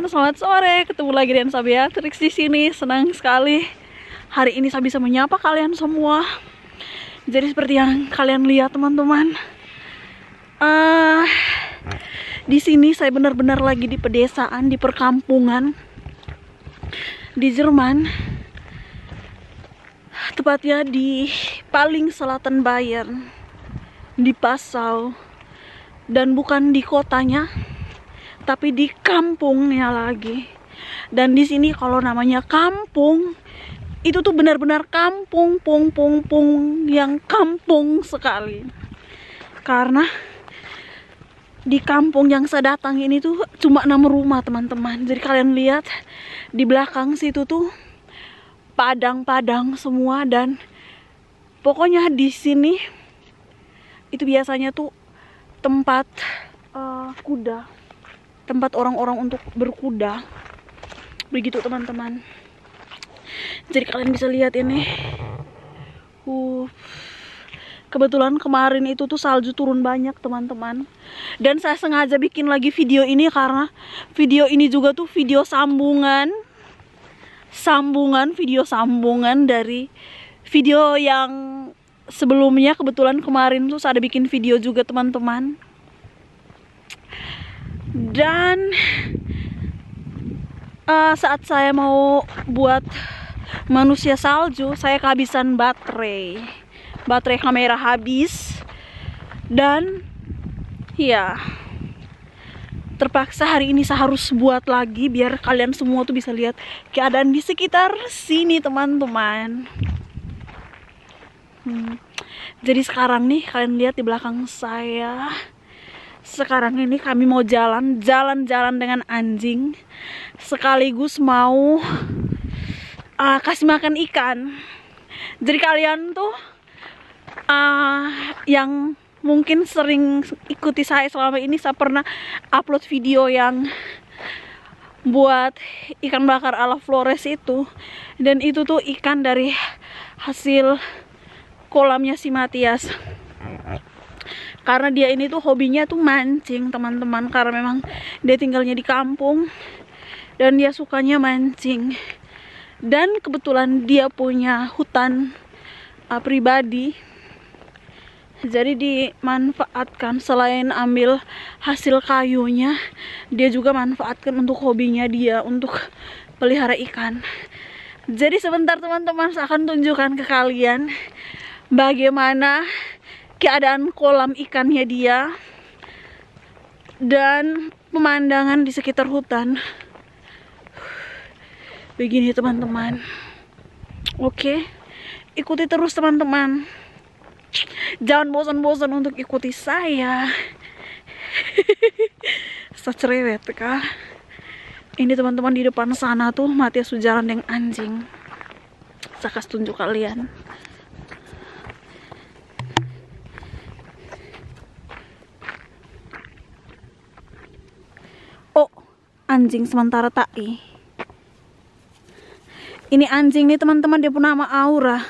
teman-teman, selamat sore. Ketemu lagi dengan saya Beatrix di sini. Senang sekali hari ini saya bisa menyapa kalian semua. Jadi seperti yang kalian lihat teman-teman, di sini saya benar-benar lagi di pedesaan, di perkampungan di Jerman. Tepatnya di paling selatan Bayern, di Passau, dan bukan di kotanya, tapi di kampungnya lagi. Dan di sini kalau namanya kampung, itu tuh benar-benar kampung, yang kampung sekali. Karena di kampung yang saya datang ini tuh cuma 6 rumah teman-teman. Jadi kalian lihat di belakang situ tuh padang-padang semua, dan pokoknya di sini itu biasanya tuh tempat kuda, tempat orang-orang untuk berkuda, begitu teman-teman. Jadi kalian bisa lihat ini, kebetulan kemarin itu tuh salju turun banyak teman-teman, dan saya sengaja bikin lagi video ini karena video ini juga tuh video sambungan dari video yang sebelumnya. Kebetulan kemarin tuh saya ada bikin video juga teman-teman. Dan saat saya mau buat manusia salju, saya kehabisan baterai kamera habis, dan ya terpaksa hari ini saya harus buat lagi biar kalian semua tuh bisa lihat keadaan di sekitar sini teman-teman. Jadi sekarang nih kalian lihat di belakang saya, sekarang ini kami mau jalan-jalan dengan anjing, sekaligus mau kasih makan ikan. Jadi kalian tuh yang mungkin sering ikuti saya selama ini, saya pernah upload video yang buat ikan bakar ala Flores itu, dan itu tuh ikan dari hasil kolamnya si Matias. Karena dia ini tuh hobinya tuh mancing teman-teman, karena memang dia tinggalnya di kampung dan dia sukanya mancing. Dan kebetulan dia punya hutan pribadi, jadi dimanfaatkan. Selain ambil hasil kayunya, dia juga manfaatkan untuk hobinya dia, untuk pelihara ikan. Jadi sebentar teman-teman, saya akan tunjukkan ke kalian bagaimana keadaan kolam ikannya dia dan pemandangan di sekitar hutan. Begini teman-teman. Oke, ikuti terus teman-teman. Jangan bosan-bosan untuk ikuti saya. Saya cerewet kah? Ini teman-teman, di depan sana tuh Matias jalan dengan anjing. Saya kasih tunjuk kalian. Oh, anjing sementara tai. Ini anjing nih teman-teman, dia punya nama Aura.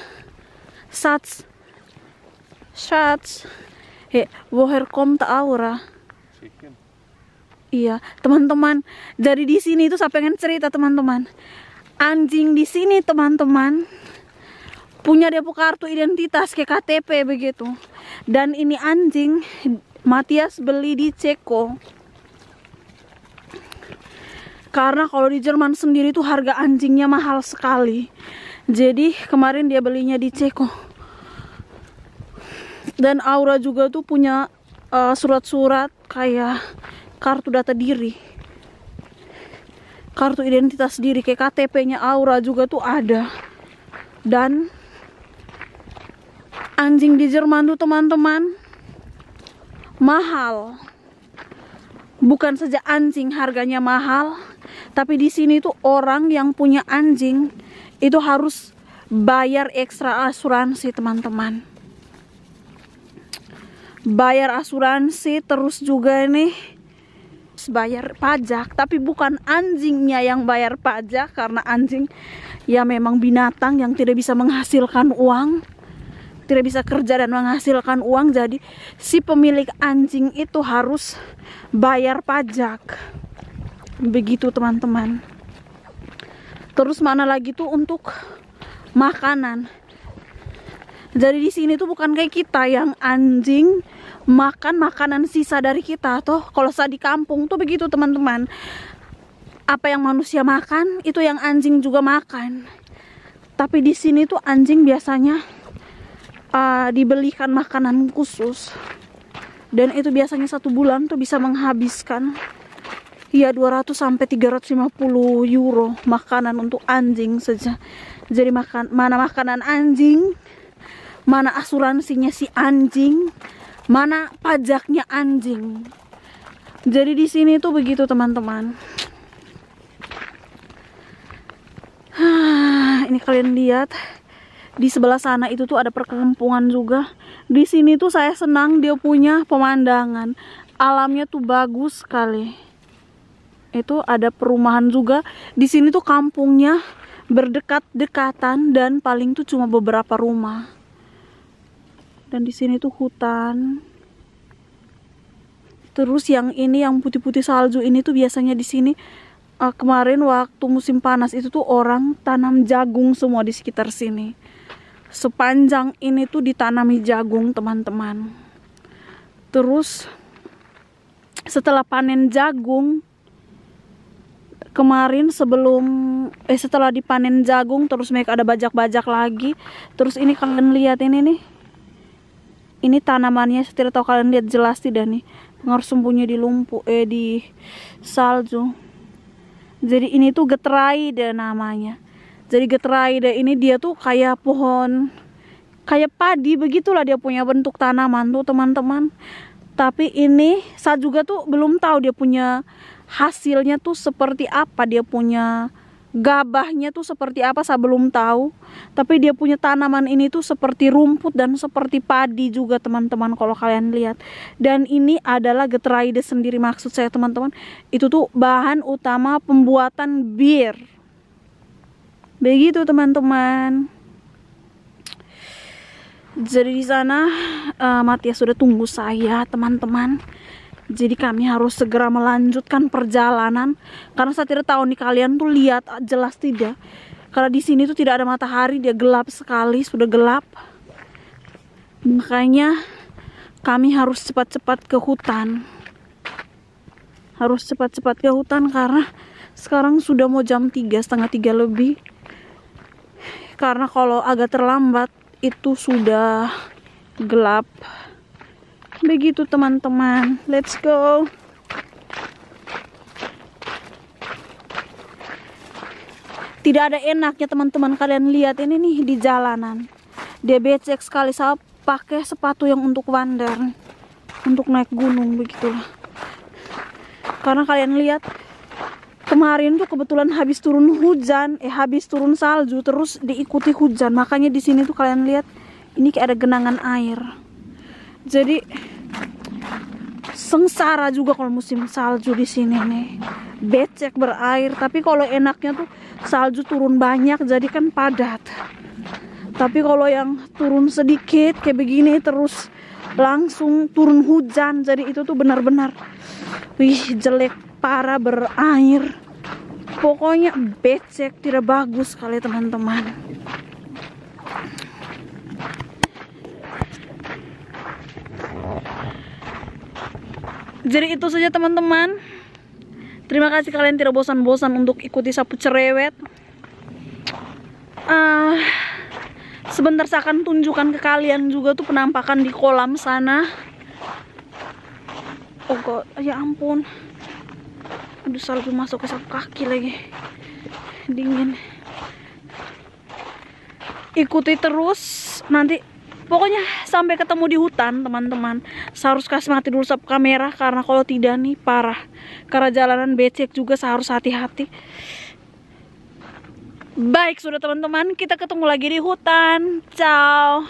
Schatz. Woher kommt Aura? Chicken. Iya, teman-teman. Jadi di sini tuh saya pengen cerita teman-teman. Anjing di sini teman-teman punya dia kartu identitas kayak KTP begitu. Dan ini anjing Matias beli di Ceko. Karena kalau di Jerman sendiri tuh harga anjingnya mahal sekali. Jadi kemarin dia belinya di Ceko. Dan Aura juga tuh punya surat-surat kayak kartu data diri, kartu identitas diri, kayak KTP-nya Aura juga tuh ada. Dan anjing di Jerman tuh teman-teman mahal. Bukan saja anjing harganya mahal, tapi di sini tuh orang yang punya anjing itu harus bayar ekstra asuransi teman-teman. Bayar asuransi, terus juga nih bayar pajak. Tapi bukan anjingnya yang bayar pajak, karena anjing ya memang binatang yang tidak bisa menghasilkan uang, tidak bisa kerja dan menghasilkan uang. Jadi si pemilik anjing itu harus bayar pajak. Begitu teman-teman. Terus mana lagi tuh untuk makanan. Jadi di sini tuh bukan kayak kita yang anjing makan makanan sisa dari kita toh. Kalau saat di kampung tuh begitu teman-teman. Apa yang manusia makan itu yang anjing juga makan. Tapi di sini tuh anjing biasanya dibelikan makanan khusus. Dan itu biasanya 1 bulan tuh bisa menghabiskan ya 200 sampai 350 euro makanan untuk anjing saja. Jadi mana makanan anjing, mana asuransinya si anjing, mana pajaknya anjing. Jadi di sini tuh begitu teman-teman. Ini kalian lihat di sebelah sana itu tuh ada perkampungan juga. Di sini tuh saya senang dia punya pemandangan. Alamnya tuh bagus sekali. Itu ada perumahan juga. Di sini tuh kampungnya berdekat-dekatan dan paling tuh cuma beberapa rumah. Dan di sini tuh hutan. Terus yang ini yang putih-putih salju ini tuh biasanya di sini kemarin waktu musim panas itu tuh orang tanam jagung semua di sekitar sini. Sepanjang ini tuh ditanami jagung teman-teman. Terus setelah panen jagung kemarin setelah dipanen jagung terus mereka ada bajak-bajak lagi. Terus ini kalian lihat ini nih. Ini tanamannya, saya tidak tahu kalian lihat jelas tidak nih. Harus sembunyi di di salju. Jadi ini tuh Getreide namanya. Jadi Getreide ini dia tuh kayak pohon, kayak padi begitulah dia punya bentuk tanaman tuh teman-teman. Tapi ini saya juga tuh belum tahu dia punya hasilnya tuh seperti apa, dia punya gabahnya tuh seperti apa saya belum tahu. Tapi dia punya tanaman ini tuh seperti rumput dan seperti padi juga teman-teman kalau kalian lihat. Dan ini adalah Getreide sendiri maksud saya teman-teman. Itu tuh bahan utama pembuatan bir. Begitu teman-teman. Jadi di sana Matias sudah tunggu saya teman-teman. Jadi kami harus segera melanjutkan perjalanan karena saya tidak tahu nih kalian tuh lihat jelas tidak. Karena di sini tuh tidak ada matahari, dia gelap sekali, sudah gelap. Makanya kami harus cepat-cepat ke hutan. Harus cepat-cepat ke hutan karena sekarang sudah mau jam 3, setengah 3 lebih. Karena kalau agak terlambat itu sudah gelap. Begitu teman-teman, let's go. Tidak ada enaknya teman-teman, kalian lihat ini nih di jalanan. Dia becek sekali, saya pakai sepatu yang untuk wander, untuk naik gunung begitulah. Karena kalian lihat kemarin tuh kebetulan habis turun hujan, habis turun salju terus diikuti hujan. Makanya di sini tuh kalian lihat ini kayak ada genangan air. Jadi sengsara juga kalau musim salju di sini nih. Becek berair, tapi kalau enaknya tuh salju turun banyak jadi kan padat. Tapi kalau yang turun sedikit kayak begini terus langsung turun hujan, jadi itu tuh benar-benar jelek parah berair. Pokoknya becek, tidak bagus sekali teman-teman. Jadi itu saja teman-teman. Terima kasih kalian tidak bosan-bosan untuk ikuti sapu cerewet. Sebentar saya akan tunjukkan ke kalian juga tuh penampakan di kolam sana. Oh god, ya ampun. Aduh, salju masuk ke sapu kaki lagi. Dingin. Ikuti terus nanti. Pokoknya sampai ketemu di hutan teman-teman. Saya harus kasih mati dulu sapu kamera karena kalau tidak nih parah. Karena jalanan becek juga saya harus hati-hati. Baik sudah teman-teman, kita ketemu lagi di hutan. Ciao.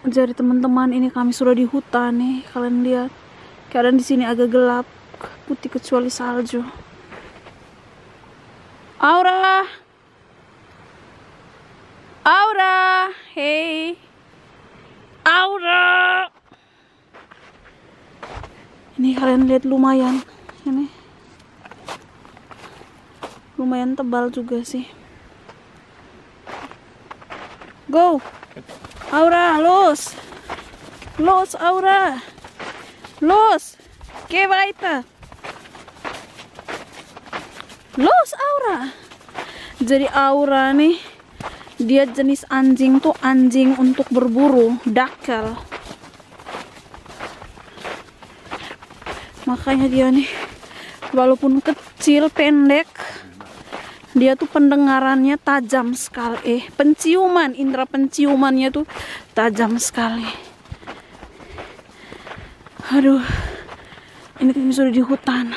Jadi teman-teman, ini kami sudah di hutan nih. Kalian lihat keadaan di sini agak gelap, putih kecuali salju. Aura, hey, Aura. Ini kalian lihat lumayan, ini lumayan tebal juga sih. Go Aura, los Aura, los que weiter, los Aura. Jadi Aura nih, dia jenis anjing tuh anjing untuk berburu, dakkel. Makanya dia nih, walaupun kecil, pendek, dia tuh pendengarannya tajam sekali. Penciuman, indera penciumannya tuh tajam sekali. Aduh, ini kami sudah di hutan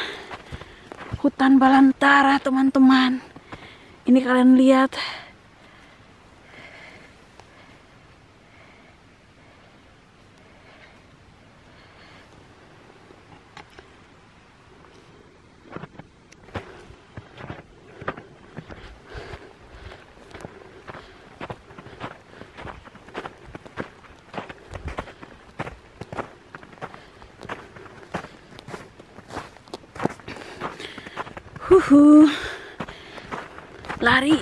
belantara, teman-teman. Ini kalian lihat. Lari.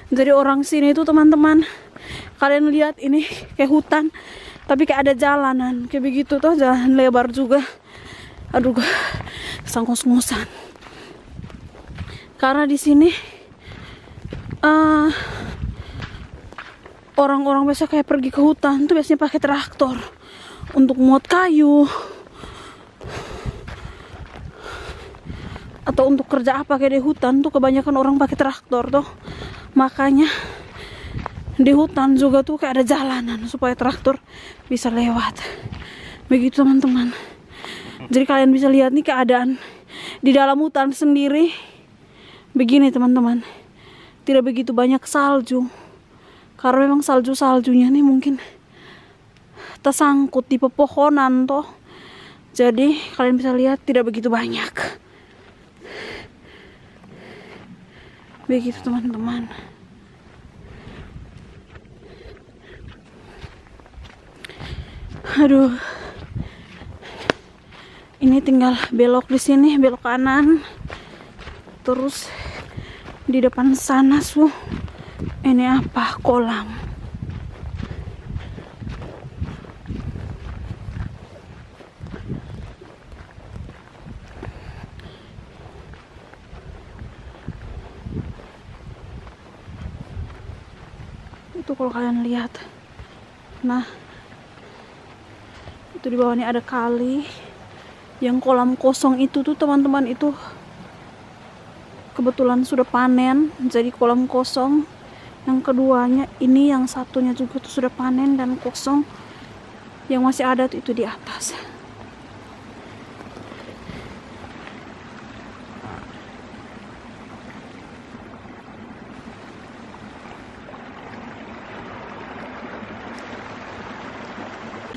Jadi orang sini itu, teman-teman, kalian lihat ini kayak hutan, tapi kayak ada jalanan kayak begitu tuh, jalan lebar juga. Aduh, sangkos-ngosan. Karena di sini orang-orang biasa kayak pergi ke hutan tuh biasanya pakai traktor untuk muat kayu atau untuk kerja apa kayak di hutan tuh, kebanyakan orang pakai traktor tuh. Makanya di hutan juga tuh kayak ada jalanan supaya traktor bisa lewat. Begitu, teman-teman. Jadi kalian bisa lihat nih keadaan di dalam hutan sendiri. Begini, teman-teman. Tidak begitu banyak salju. Karena memang salju-saljunya nih mungkin tersangkut di pepohonan toh. Jadi kalian bisa lihat tidak begitu banyak. Begitu, teman-teman. Aduh. Ini tinggal belok di sini, belok kanan. Terus di depan sana ini apa? Kolam. Itu kalau kalian lihat. Nah, itu di bawahnya ada kali. Yang kolam kosong itu tuh, teman-teman, itu kebetulan sudah panen. Jadi kolam kosong. Yang keduanya ini, yang satunya juga tuh sudah panen dan kosong. Yang masih ada tuh itu di atas.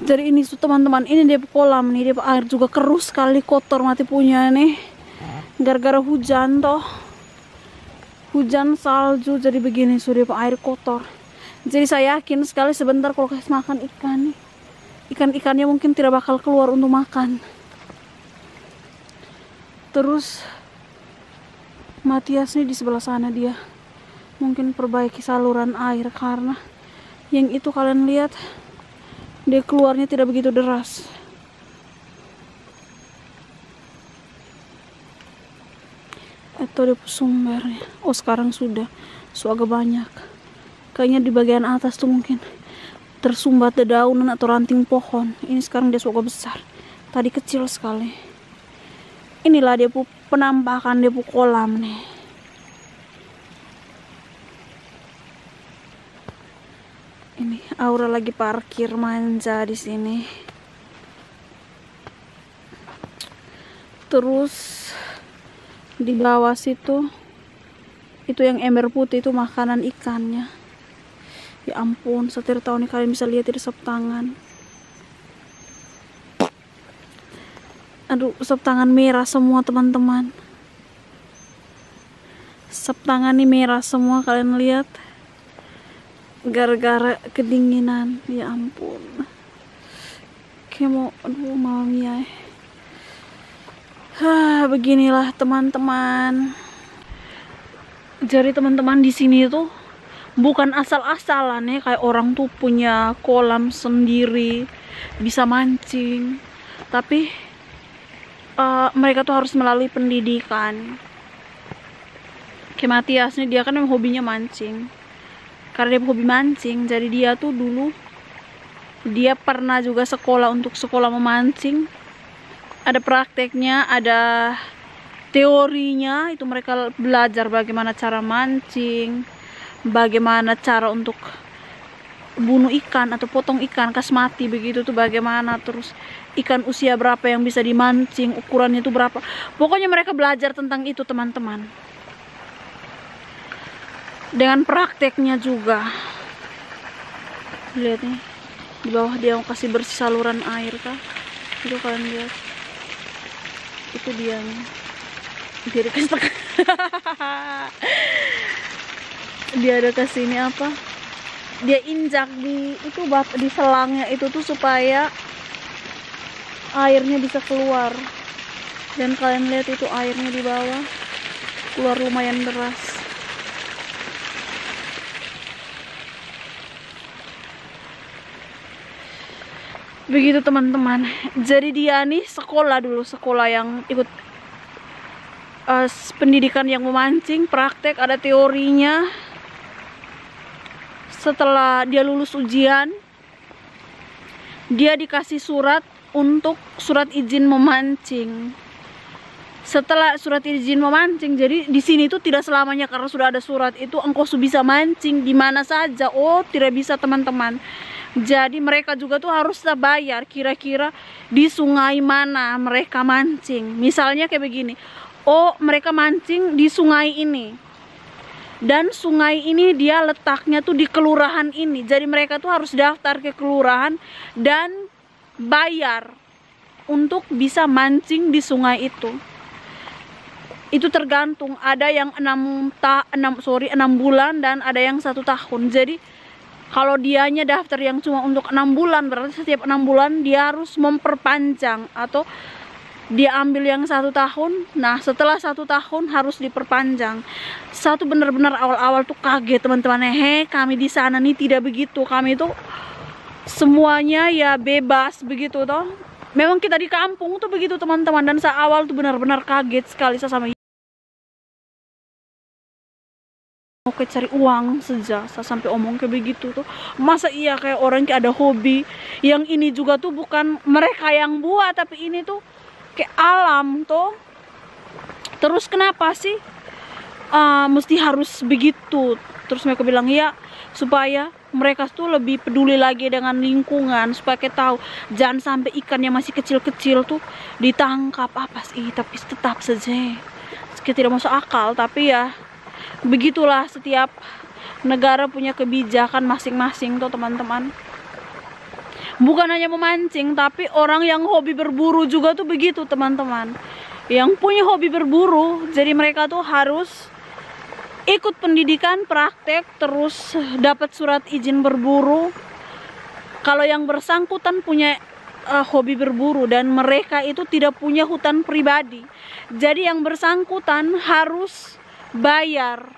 Jadi ini tuh, teman-teman, ini dia kolam nih, dia air juga keruh sekali, kotor mati punya nih. Gara-gara hujan toh. Hujan salju jadi begini, sudah air kotor. Jadi saya yakin sekali sebentar kalau kasih makan ikan nih, ikan-ikannya mungkin tidak bakal keluar untuk makan. Terus Matias nih di sebelah sana, dia mungkin perbaiki saluran air, karena yang itu kalian lihat dia keluarnya tidak begitu deras. Itu dia sumbernya. Oh, sekarang sudah agak banyak. Kayaknya di bagian atas tuh mungkin tersumbat dedaunan atau ranting pohon. Ini sekarang dia agak besar. Tadi kecil sekali. Inilah dia penampakan dia kolam nih. Ini Aura lagi parkir manja di sini. Terus di bawah situ itu yang ember putih itu makanan ikannya. Ya ampun, setir tahu nih, kalian bisa lihat di sop tangan. Aduh, sop tangan merah semua teman-teman. Sop tangan nih merah semua, kalian lihat. Gara-gara kedinginan, ya ampun. Kayak mau, aduh mamanya. Beginilah teman-teman. Jadi teman-teman di sini tuh bukan asal-asalan ya, kayak orang tuh punya kolam sendiri bisa mancing, tapi mereka tuh harus melalui pendidikan. Kayak Matias nih, dia kan memang hobinya mancing. Karena dia hobi mancing, jadi dia tuh dulu dia pernah juga sekolah untuk sekolah memancing. Ada prakteknya, ada teorinya, itu mereka belajar bagaimana cara mancing, bagaimana cara untuk bunuh ikan atau potong ikan kas mati begitu tuh bagaimana, terus ikan usia berapa yang bisa dimancing, ukurannya itu berapa. Pokoknya mereka belajar tentang itu teman-teman. Dengan prakteknya juga. Lihat nih, di bawah dia mau kasih bersih saluran air kah? Itu kalian lihat. Itu dia nih. Dia dikasih dia ada kasih ini apa? Dia injak di itu di selangnya itu tuh supaya airnya bisa keluar. Dan kalian lihat itu airnya di bawah keluar lumayan deras. Begitu teman-teman. Jadi dia nih sekolah dulu, sekolah yang ikut pendidikan yang memancing, praktek, ada teorinya. Setelah dia lulus ujian, dia dikasih surat untuk surat izin memancing. Setelah surat izin memancing, jadi di sini tuh tidak selamanya karena sudah ada surat itu engkau bisa mancing di mana saja. Oh, tidak bisa teman-teman. Jadi mereka juga tuh harus bayar kira-kira di sungai mana mereka mancing. Misalnya kayak begini. Oh, mereka mancing di sungai ini. Dan sungai ini dia letaknya tuh di kelurahan ini. Jadi mereka tuh harus daftar ke kelurahan dan bayar untuk bisa mancing di sungai itu. Itu tergantung, ada yang 6 bulan dan ada yang 1 tahun. Jadi kalau dianya daftar yang cuma untuk 6 bulan, berarti setiap 6 bulan dia harus memperpanjang, atau dia ambil yang 1 tahun. Nah, setelah 1 tahun harus diperpanjang. Satu benar-benar awal-awal tuh kaget teman-teman. Kami di sana nih tidak begitu. Kami tuh semuanya ya bebas begitu toh. Memang kita di kampung tuh begitu teman-teman. Dan saya awal tuh benar-benar kaget sekali saya sama oke cari uang saja, saya sampai omong kayak begitu tuh. Masa iya kayak orang kayak ada hobi. Yang ini juga tuh bukan mereka yang buat, tapi ini tuh kayak alam tuh. Terus kenapa sih mesti harus begitu? Terus mereka bilang ya supaya mereka tuh lebih peduli lagi dengan lingkungan, supaya kita tahu jangan sampai ikan yang masih kecil-kecil tuh ditangkap apa sih. Tapi tetap saja kita tidak masuk akal, tapi ya begitulah, setiap negara punya kebijakan masing-masing tuh teman-teman. Bukan hanya memancing, tapi orang yang hobi berburu juga tuh begitu teman-teman. Yang punya hobi berburu, jadi mereka tuh harus ikut pendidikan, praktek, terus dapat surat izin berburu. Kalau yang bersangkutan punya hobi berburu dan mereka itu tidak punya hutan pribadi, jadi yang bersangkutan harus bayar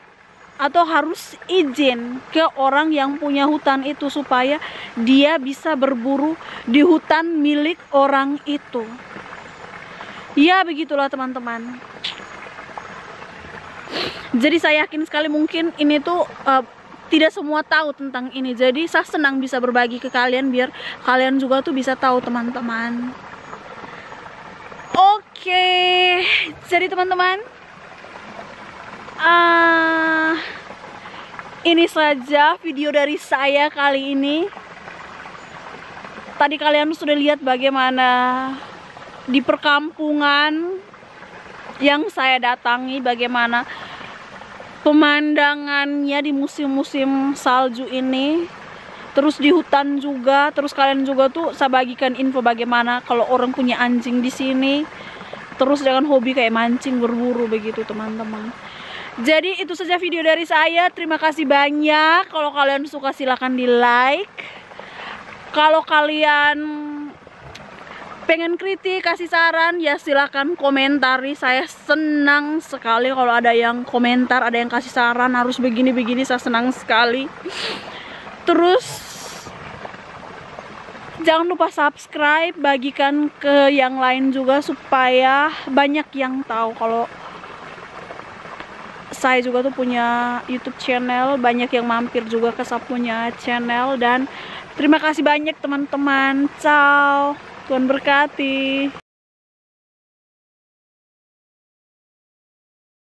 atau harus izin ke orang yang punya hutan itu supaya dia bisa berburu di hutan milik orang itu. Ya begitulah teman-teman. Jadi saya yakin sekali mungkin ini tuh tidak semua tahu tentang ini. Jadi saya senang bisa berbagi ke kalian biar kalian juga tuh bisa tahu teman-teman. Oke, jadi teman-teman, ini saja video dari saya kali ini. Tadi kalian sudah lihat bagaimana di perkampungan yang saya datangi, bagaimana pemandangannya di musim-musim salju ini, terus di hutan juga. Terus kalian juga tuh saya bagikan info bagaimana kalau orang punya anjing di sini, terus dengan hobi kayak mancing, berburu begitu teman-teman. Jadi itu saja video dari saya. Terima kasih banyak. Kalau kalian suka silahkan di like. Kalau kalian pengen kritik, kasih saran, ya silahkan komentari. Saya senang sekali kalau ada yang komentar, ada yang kasih saran harus begini-begini, saya senang sekali. Terus jangan lupa subscribe, bagikan ke yang lain juga supaya banyak yang tahu kalau saya juga tuh punya YouTube channel. Banyak yang mampir juga ke saya punya channel. Dan terima kasih banyak teman-teman. Ciao, Tuhan berkati.